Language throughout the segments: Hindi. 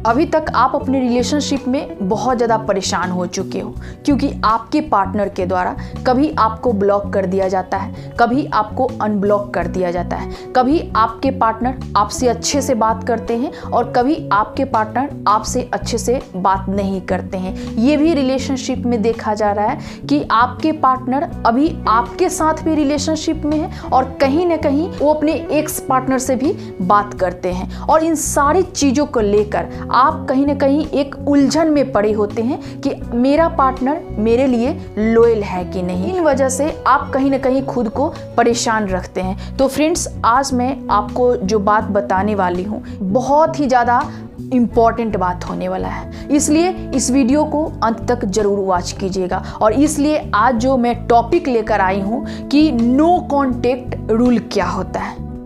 अभी तक आप अपने रिलेशनशिप में बहुत ज़्यादा परेशान हो चुके हो क्योंकि आपके पार्टनर के द्वारा कभी आपको ब्लॉक कर दिया जाता है, कभी आपको अनब्लॉक कर दिया जाता है, कभी आपके पार्टनर आपसे अच्छे से बात करते हैं और कभी आपके पार्टनर आपसे अच्छे से बात नहीं करते हैं। ये भी रिलेशनशिप में देखा जा रहा है कि आपके पार्टनर अभी आपके साथ भी रिलेशनशिप में है और कहीं ना कहीं वो अपने एक्स पार्टनर से भी बात करते हैं और इन सारी चीज़ों को लेकर आप कहीं ना कहीं एक उलझन में पड़े होते हैं कि मेरा पार्टनर मेरे लिए लॉयल है कि नहीं। इन वजह से आप कहीं ना कहीं खुद को परेशान रखते हैं। तो फ्रेंड्स, आज मैं आपको जो बात बताने वाली हूँ बहुत ही ज़्यादा इम्पॉर्टेंट बात होने वाला है, इसलिए इस वीडियो को अंत तक जरूर वॉच कीजिएगा। और इसलिए आज जो मैं टॉपिक लेकर आई हूँ कि नो कॉन्टेक्ट रूल क्या होता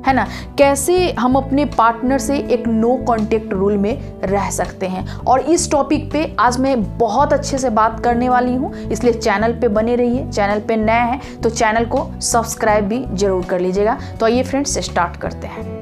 है ना, कैसे हम अपने पार्टनर से एक नो कॉन्टेक्ट रूल में रह सकते हैं। और इस टॉपिक पे आज मैं बहुत अच्छे से बात करने वाली हूँ, इसलिए चैनल पे बने रहिए। चैनल पे नए हैं तो चैनल को सब्सक्राइब भी जरूर कर लीजिएगा। तो आइए फ्रेंड्स, स्टार्ट करते हैं।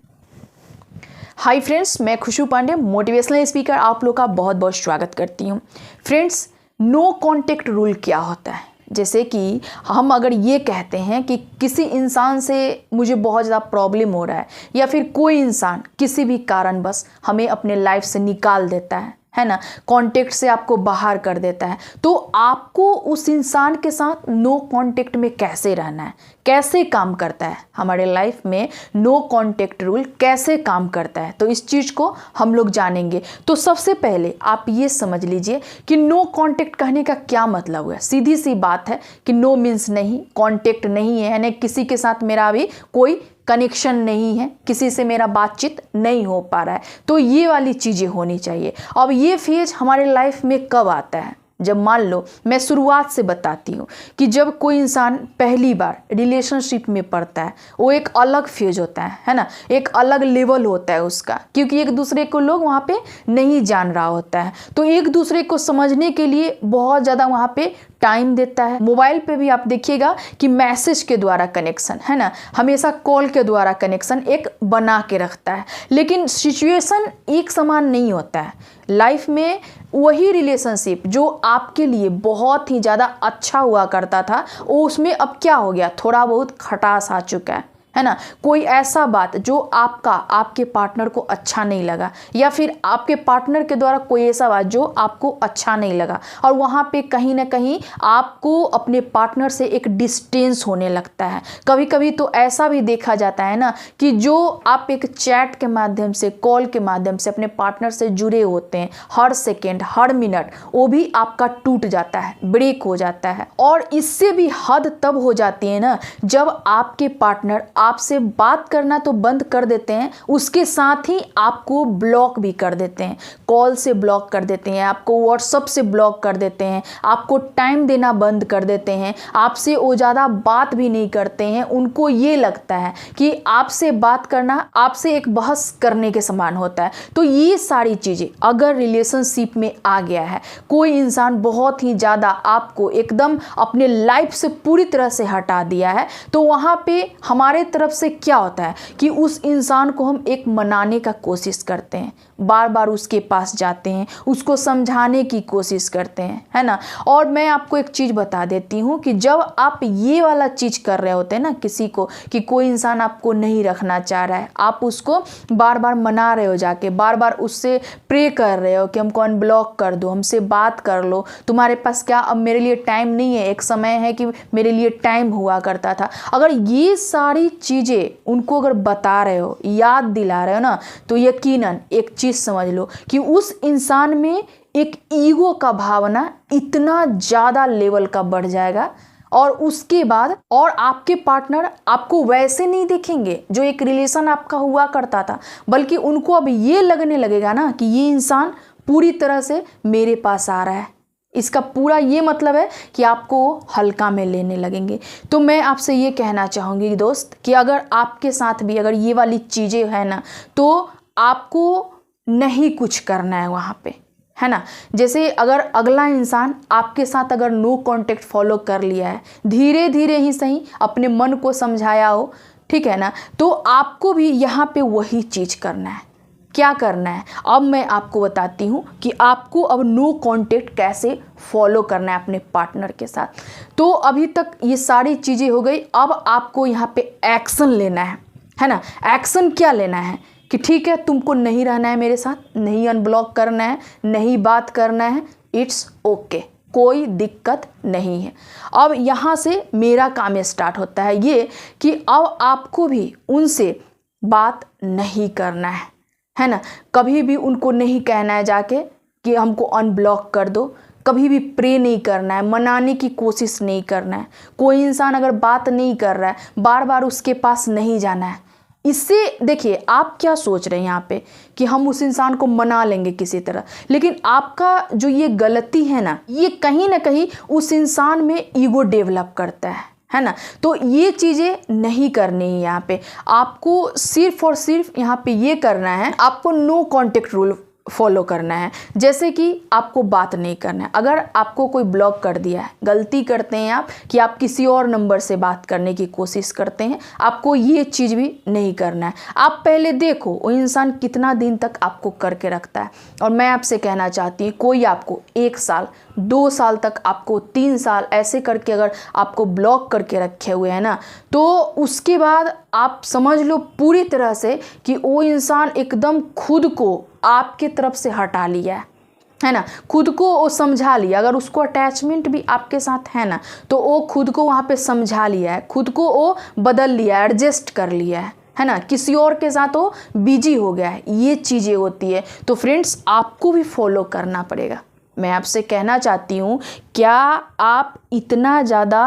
हाय फ्रेंड्स, मैं खुशबू पांडे, मोटिवेशनल स्पीकर, आप लोग का बहुत बहुत स्वागत करती हूँ। फ्रेंड्स, नो कॉन्टेक्ट रूल क्या होता है? जैसे कि हम अगर ये कहते हैं कि किसी इंसान से मुझे बहुत ज़्यादा प्रॉब्लम हो रहा है या फिर कोई इंसान किसी भी कारणवश हमें अपने लाइफ से निकाल देता है ना, कांटेक्ट से आपको बाहर कर देता है, तो आपको उस इंसान के साथ नो कांटेक्ट में कैसे रहना है, कैसे काम करता है हमारे लाइफ में नो कांटेक्ट रूल कैसे काम करता है, तो इस चीज़ को हम लोग जानेंगे। तो सबसे पहले आप ये समझ लीजिए कि नो कांटेक्ट कहने का क्या मतलब है। सीधी सी बात है कि नो मीन्स नहीं, कांटेक्ट नहीं है, यानी किसी के साथ मेरा अभी कोई कनेक्शन नहीं है, किसी से मेरा बातचीत नहीं हो पा रहा है, तो ये वाली चीज़ें होनी चाहिए। अब ये फेज हमारे लाइफ में कब आता है? जब मान लो, मैं शुरुआत से बताती हूँ कि जब कोई इंसान पहली बार रिलेशनशिप में पड़ता है, वो एक अलग फेज होता है ना, एक अलग लेवल होता है उसका, क्योंकि एक दूसरे को लोग वहाँ पे नहीं जान रहा होता है, तो एक दूसरे को समझने के लिए बहुत ज़्यादा वहाँ पे टाइम देता है। मोबाइल पे भी आप देखिएगा कि मैसेज के द्वारा कनेक्शन है ना, हमेशा कॉल के द्वारा कनेक्शन एक बना के रखता है, लेकिन सिचुएशन एक समान नहीं होता है। लाइफ में वही रिलेशनशिप जो आपके लिए बहुत ही ज़्यादा अच्छा हुआ करता था, वो उसमें अब क्या हो गया, थोड़ा बहुत खटास आ चुका है ना। कोई ऐसा बात जो आपके पार्टनर को अच्छा नहीं लगा, या फिर आपके पार्टनर के द्वारा कोई ऐसा बात जो आपको अच्छा नहीं लगा, और वहाँ पे कहीं ना कहीं आपको अपने पार्टनर से एक डिस्टेंस होने लगता है। कभी कभी तो ऐसा भी देखा जाता है ना कि जो आप एक चैट के माध्यम से, कॉल के माध्यम से अपने पार्टनर से जुड़े होते हैं, हर सेकेंड हर मिनट वो भी आपका टूट जाता है, ब्रेक हो जाता है। और इससे भी हद तब हो जाती है ना जब आपके पार्टनर आपसे बात करना तो बंद कर देते हैं, उसके साथ ही आपको ब्लॉक भी कर देते हैं, कॉल से ब्लॉक कर देते हैं, आपको व्हाट्सएप से ब्लॉक कर देते हैं, आपको टाइम देना बंद कर देते हैं, आपसे वो ज़्यादा बात भी नहीं करते हैं। उनको ये लगता है कि आपसे बात करना आपसे एक बहस करने के समान होता है। तो ये सारी चीज़ें अगर रिलेशनशिप में आ गया है, कोई इंसान बहुत ही ज़्यादा आपको एकदम अपने लाइफ से पूरी तरह से हटा दिया है, तो वहाँ पे हमारे तरफ से क्या होता है कि उस इंसान को हम एक मनाने का कोशिश करते हैं, बार बार उसके पास जाते हैं, उसको समझाने की कोशिश करते हैं, है ना। और मैं आपको एक चीज़ बता देती हूँ कि जब आप ये वाला चीज़ कर रहे होते हैं ना किसी को, कि कोई इंसान आपको नहीं रखना चाह रहा है, आप उसको बार बार मना रहे हो, जाके बार बार उससे प्रे कर रहे हो कि हमको अनब्लॉक कर दो, हमसे बात कर लो, तुम्हारे पास क्या अब मेरे लिए टाइम नहीं है, एक समय है कि मेरे लिए टाइम हुआ करता था। अगर ये सारी चीज़ें उनको अगर बता रहे हो, याद दिला रहे हो ना, तो यकीनन एक चीज़ समझ लो कि उस इंसान में एक ईगो का भावना इतना ज़्यादा लेवल का बढ़ जाएगा, और उसके बाद और आपके पार्टनर आपको वैसे नहीं देखेंगे जो एक रिलेशन आपका हुआ करता था, बल्कि उनको अब ये लगने लगेगा ना कि ये इंसान पूरी तरह से मेरे पास आ रहा है। इसका पूरा ये मतलब है कि आपको हल्का में लेने लगेंगे। तो मैं आपसे ये कहना चाहूँगी दोस्त कि अगर आपके साथ भी अगर ये वाली चीज़ें हैं ना, तो आपको नहीं कुछ करना है वहाँ पे, है ना। जैसे अगर अगला इंसान आपके साथ अगर नो कांटेक्ट फॉलो कर लिया है, धीरे धीरे ही सही अपने मन को समझाया हो, ठीक है ना, तो आपको भी यहाँ पे वही चीज़ करना है। क्या करना है अब मैं आपको बताती हूँ कि आपको अब नो कांटेक्ट कैसे फॉलो करना है अपने पार्टनर के साथ। तो अभी तक ये सारी चीज़ें हो गई, अब आपको यहाँ पे एक्शन लेना है ना। एक्शन क्या लेना है कि ठीक है तुमको नहीं रहना है मेरे साथ, नहीं अनब्लॉक करना है, नहीं बात करना है, इट्स ओके, कोई दिक्कत नहीं है। अब यहाँ से मेरा काम स्टार्ट होता है ये कि अब आपको भी उनसे बात नहीं करना है ना। कभी भी उनको नहीं कहना है जाके कि हमको अनब्लॉक कर दो, कभी भी प्रे नहीं करना है, मनाने की कोशिश नहीं करना है। कोई इंसान अगर बात नहीं कर रहा है बार बार उसके पास नहीं जाना है। इससे देखिए आप क्या सोच रहे हैं यहाँ पे कि हम उस इंसान को मना लेंगे किसी तरह, लेकिन आपका जो ये गलती है ना, ये कहीं ना कहीं उस इंसान में ईगो डेवलप करता है ना। तो ये चीज़ें नहीं करनी है। यहाँ पे आपको सिर्फ और सिर्फ यहाँ पे ये करना है, आपको नो कांटेक्ट रूल फॉलो करना है। जैसे कि आपको बात नहीं करना है। अगर आपको कोई ब्लॉक कर दिया है, गलती करते हैं आप कि आप किसी और नंबर से बात करने की कोशिश करते हैं, आपको ये चीज़ भी नहीं करना है। आप पहले देखो वो इंसान कितना दिन तक आपको करके रखता है। और मैं आपसे कहना चाहती हूँ कोई आपको 1 साल 2 साल तक, आपको 3 साल ऐसे करके अगर आपको ब्लॉक करके रखे हुए हैं ना, तो उसके बाद आप समझ लो पूरी तरह से कि वो इंसान एकदम खुद को आपके तरफ से हटा लिया है ना, खुद को वो समझा लिया। अगर उसको अटैचमेंट भी आपके साथ है ना, तो वो खुद को वहाँ पे समझा लिया है, खुद को वो बदल लिया, एडजस्ट कर लिया है ना, किसी और के साथ वो बिजी हो गया है। ये चीज़ें होती है। तो फ्रेंड्स आपको भी फॉलो करना पड़ेगा। मैं आपसे कहना चाहती हूँ, क्या आप इतना ज़्यादा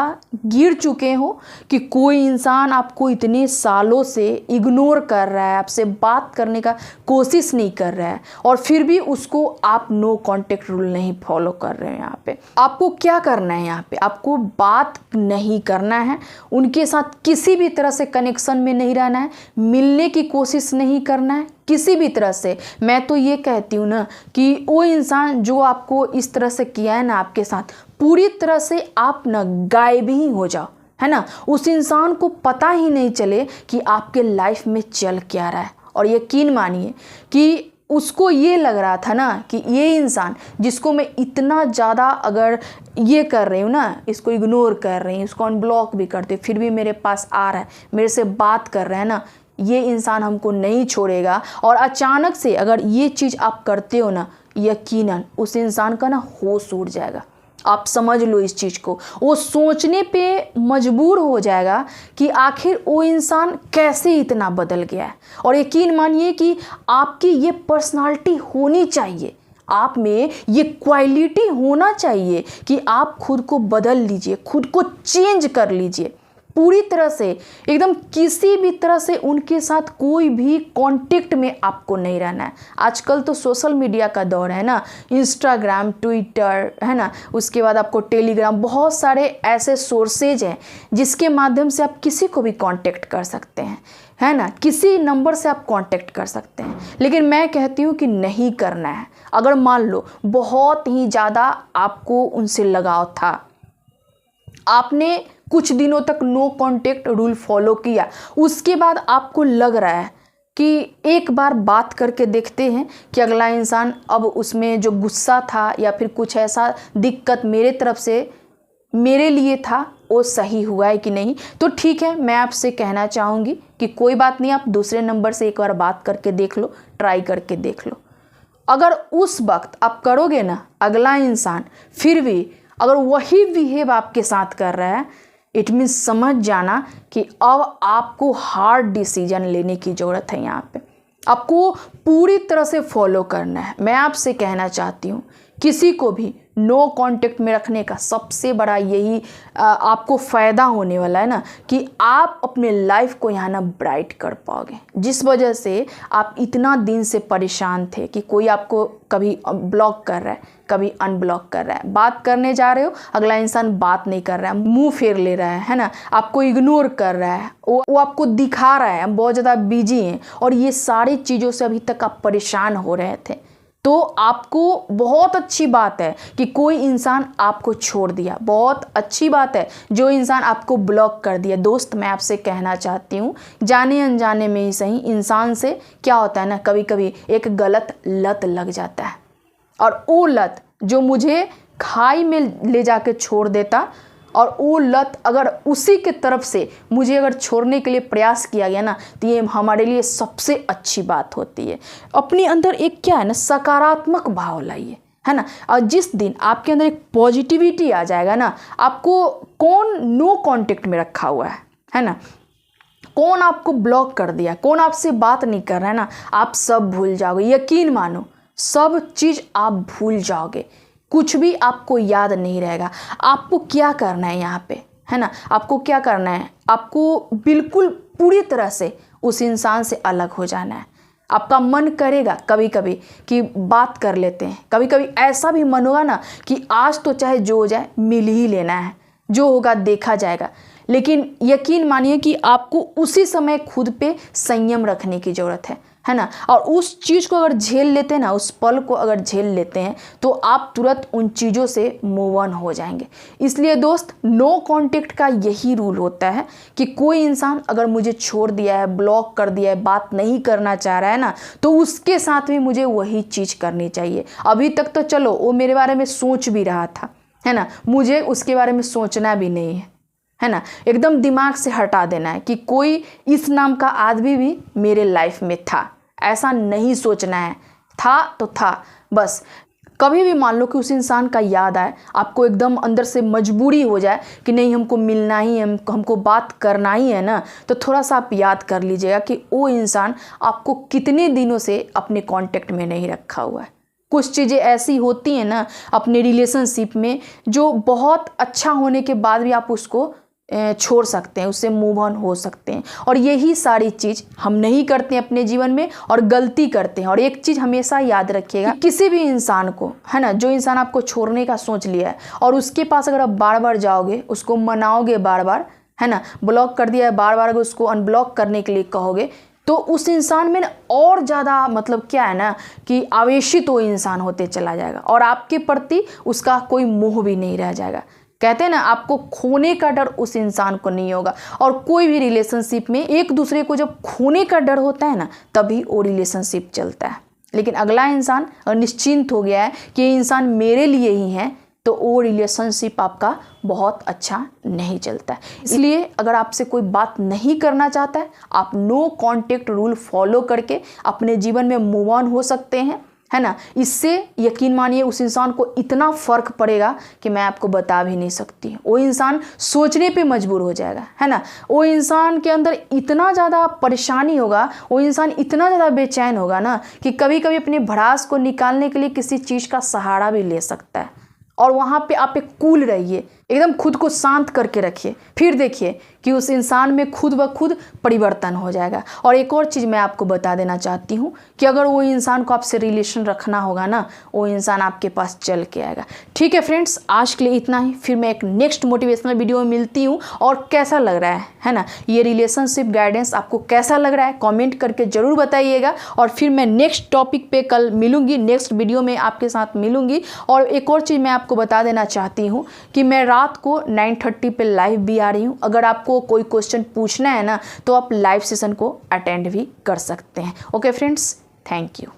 गिर चुके हो कि कोई इंसान आपको इतने सालों से इग्नोर कर रहा है, आपसे बात करने का कोशिश नहीं कर रहा है, और फिर भी उसको आप नो कांटेक्ट रूल नहीं फॉलो कर रहे हैं? यहाँ पे आपको क्या करना है? यहाँ पे आपको बात नहीं करना है, उनके साथ किसी भी तरह से कनेक्शन में नहीं रहना है, मिलने की कोशिश नहीं करना है किसी भी तरह से। मैं तो ये कहती हूँ ना कि वो इंसान जो आपको इस तरह से किया है ना आपके साथ, पूरी तरह से आप ना गायब ही हो जाओ, है ना। उस इंसान को पता ही नहीं चले कि आपके लाइफ में चल क्या रहा है। और यकीन मानिए कि उसको ये लग रहा था ना कि ये इंसान जिसको मैं इतना ज़्यादा अगर ये कर रही हूँ ना, इसको इग्नोर कर रही हूँ, इसको अनब्लॉक भी करते, फिर भी मेरे पास आ रहा है, मेरे से बात कर रहा है ना, ये इंसान हमको नहीं छोड़ेगा। और अचानक से अगर ये चीज़ आप करते हो ना, यकीनन उस इंसान का ना होश उड़ जाएगा। आप समझ लो इस चीज़ को, वो सोचने पे मजबूर हो जाएगा कि आखिर वो इंसान कैसे इतना बदल गया है। और यकीन मानिए कि आपकी ये पर्सनालिटी होनी चाहिए, आप में ये क्वालिटी होना चाहिए कि आप खुद को बदल लीजिए, खुद को चेंज कर लीजिए पूरी तरह से, एकदम किसी भी तरह से उनके साथ कोई भी कांटेक्ट में आपको नहीं रहना है। आजकल तो सोशल मीडिया का दौर है ना, इंस्टाग्राम, ट्विटर, है ना, उसके बाद आपको टेलीग्राम, बहुत सारे ऐसे सोर्सेज हैं जिसके माध्यम से आप किसी को भी कांटेक्ट कर सकते हैं, है ना, किसी नंबर से आप कांटेक्ट कर सकते हैं। लेकिन मैं कहती हूँ कि नहीं करना है। अगर मान लो बहुत ही ज़्यादा आपको उनसे लगाव था, आपने कुछ दिनों तक नो कांटेक्ट रूल फॉलो किया, उसके बाद आपको लग रहा है कि एक बार बात करके देखते हैं कि अगला इंसान अब उसमें जो गुस्सा था या फिर कुछ ऐसा दिक्कत मेरे तरफ से मेरे लिए था वो सही हुआ है कि नहीं, तो ठीक है, मैं आपसे कहना चाहूँगी कि कोई बात नहीं, आप दूसरे नंबर से एक बार बात करके देख लो, ट्राई करके देख लो। अगर उस वक्त आप करोगे ना, अगला इंसान फिर भी अगर वही बिहेव आपके साथ कर रहा है, इट मीन्स समझ जाना कि अब आपको हार्ड डिसीजन लेने की ज़रूरत है। यहाँ पे आपको पूरी तरह से फॉलो करना है। मैं आपसे कहना चाहती हूँ, किसी को भी नो कांटेक्ट में रखने का सबसे बड़ा यही आपको फ़ायदा होने वाला है ना कि आप अपने लाइफ को यहाँ ना ब्राइट कर पाओगे। जिस वजह से आप इतना दिन से परेशान थे कि कोई आपको कभी ब्लॉक कर रहा है, कभी अनब्लॉक कर रहा है, बात करने जा रहे हो, अगला इंसान बात नहीं कर रहा है, मुंह फेर ले रहा है ना, आपको इग्नोर कर रहा है, वो आपको दिखा रहा है हम बहुत ज़्यादा बिजी हैं, और ये सारी चीज़ों से अभी तक आप परेशान हो रहे थे। तो आपको बहुत अच्छी बात है कि कोई इंसान आपको छोड़ दिया, बहुत अच्छी बात है जो इंसान आपको ब्लॉक कर दिया। दोस्त, मैं आपसे कहना चाहती हूँ, जाने अनजाने में ही सही, इंसान से क्या होता है ना, कभी कभी एक गलत लत लग जाता है, और वो लत जो मुझे खाई में ले जाके छोड़ देता, और वो लत अगर उसी के तरफ से मुझे अगर छोड़ने के लिए प्रयास किया गया ना, तो ये हमारे लिए सबसे अच्छी बात होती है। अपने अंदर एक क्या है ना, सकारात्मक भाव लाइए, है ना। और जिस दिन आपके अंदर एक पॉजिटिविटी आ जाएगा ना, आपको कौन नो कांटेक्ट में रखा हुआ है ना, कौन आपको ब्लॉक कर दिया, कौन आपसे बात नहीं कर रहा है ना, आप सब भूल जाओगे। यकीन मानो, सब चीज़ आप भूल जाओगे, कुछ भी आपको याद नहीं रहेगा। आपको क्या करना है यहाँ पे, है ना, आपको क्या करना है, आपको बिल्कुल पूरी तरह से उस इंसान से अलग हो जाना है। आपका मन करेगा कभी कभी कि बात कर लेते हैं, कभी कभी ऐसा भी मन होगा ना कि आज तो चाहे जो हो जाए मिल ही लेना है, जो होगा देखा जाएगा। लेकिन यकीन मानिए कि आपको उसी समय खुद पे संयम रखने की ज़रूरत है ना। और उस चीज़ को अगर झेल लेते हैं ना, उस पल को अगर झेल लेते हैं, तो आप तुरंत उन चीज़ों से मूव ऑन हो जाएंगे। इसलिए दोस्त, नो कांटेक्ट का यही रूल होता है कि कोई इंसान अगर मुझे छोड़ दिया है, ब्लॉक कर दिया है, बात नहीं करना चाह रहा है ना, तो उसके साथ भी मुझे वही चीज़ करनी चाहिए। अभी तक तो चलो वो मेरे बारे में सोच भी रहा था, है ना, मुझे उसके बारे में सोचना भी नहीं है ना, एकदम दिमाग से हटा देना है कि कोई इस नाम का आदमी भी मेरे लाइफ में था, ऐसा नहीं सोचना है। था तो था बस। कभी भी मान लो कि उस इंसान का याद आए, आपको एकदम अंदर से मजबूरी हो जाए कि नहीं हमको मिलना ही है, हमको बात करना ही है ना, तो थोड़ा सा आप याद कर लीजिएगा कि वो इंसान आपको कितने दिनों से अपने कांटेक्ट में नहीं रखा हुआ है। कुछ चीज़ें ऐसी होती हैं ना अपने रिलेशनशिप में, जो बहुत अच्छा होने के बाद भी आप उसको छोड़ सकते हैं, उससे मूव ऑन हो सकते हैं। और यही सारी चीज़ हम नहीं करते हैं अपने जीवन में, और गलती करते हैं। और एक चीज़ हमेशा याद रखिएगा, किसी भी इंसान को, है ना, जो इंसान आपको छोड़ने का सोच लिया है, और उसके पास अगर आप बार बार जाओगे, उसको मनाओगे बार बार, है ना, ब्लॉक कर दिया है बार बार, उसको अनब्लॉक करने के लिए कहोगे, तो उस इंसान में और ज़्यादा मतलब क्या है ना कि आवेशित वो इंसान होते चला जाएगा, और आपके प्रति उसका कोई मोह भी नहीं रह जाएगा। कहते हैं ना, आपको खोने का डर उस इंसान को नहीं होगा। और कोई भी रिलेशनशिप में एक दूसरे को जब खोने का डर होता है ना, तभी वो रिलेशनशिप चलता है। लेकिन अगला इंसान अगर निश्चिंत हो गया है कि ये इंसान मेरे लिए ही है, तो वो रिलेशनशिप आपका बहुत अच्छा नहीं चलता है। इसलिए अगर आपसे कोई बात नहीं करना चाहता है, आप नो कांटेक्ट रूल फॉलो करके अपने जीवन में मूव ऑन हो सकते हैं, है ना। इससे यकीन मानिए उस इंसान को इतना फ़र्क पड़ेगा कि मैं आपको बता भी नहीं सकती। वो इंसान सोचने पे मजबूर हो जाएगा, है ना। वो इंसान के अंदर इतना ज़्यादा परेशानी होगा, वो इंसान इतना ज़्यादा बेचैन होगा ना कि कभी कभी अपने भड़ास को निकालने के लिए किसी चीज़ का सहारा भी ले सकता है। और वहाँ पे आप एक कूल रहिए, एकदम खुद को शांत करके रखिए, फिर देखिए कि उस इंसान में खुद ब खुद परिवर्तन हो जाएगा। और एक और चीज़ मैं आपको बता देना चाहती हूँ कि अगर वो इंसान को आपसे रिलेशन रखना होगा ना, वो इंसान आपके पास चल के आएगा। ठीक है फ्रेंड्स, आज के लिए इतना ही। फिर मैं एक नेक्स्ट मोटिवेशनल वीडियो में मिलती हूँ। और कैसा लग रहा है ना, ये रिलेशनशिप गाइडेंस आपको कैसा लग रहा है, कॉमेंट करके ज़रूर बताइएगा। और फिर मैं नेक्स्ट टॉपिक पे कल मिलूँगी, नेक्स्ट वीडियो में आपके साथ मिलूँगी। और एक और चीज़ मैं आपको बता देना चाहती हूँ कि मैं रात को 9:30 पे लाइव भी आ रही हूँ। अगर आपको कोई क्वेश्चन पूछना है ना, तो आप लाइव सेशन को अटेंड भी कर सकते हैं। Okay friends, thank you.